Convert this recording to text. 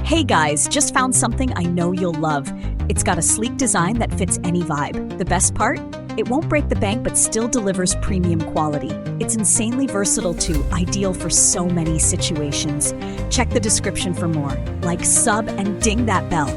Hey guys, just found something I know you'll love. It's got a sleek design that fits any vibe. The best part? It won't break the bank but still delivers premium quality. It's insanely versatile too, ideal for so many situations. Check the description for more. Like, sub, and ding that bell.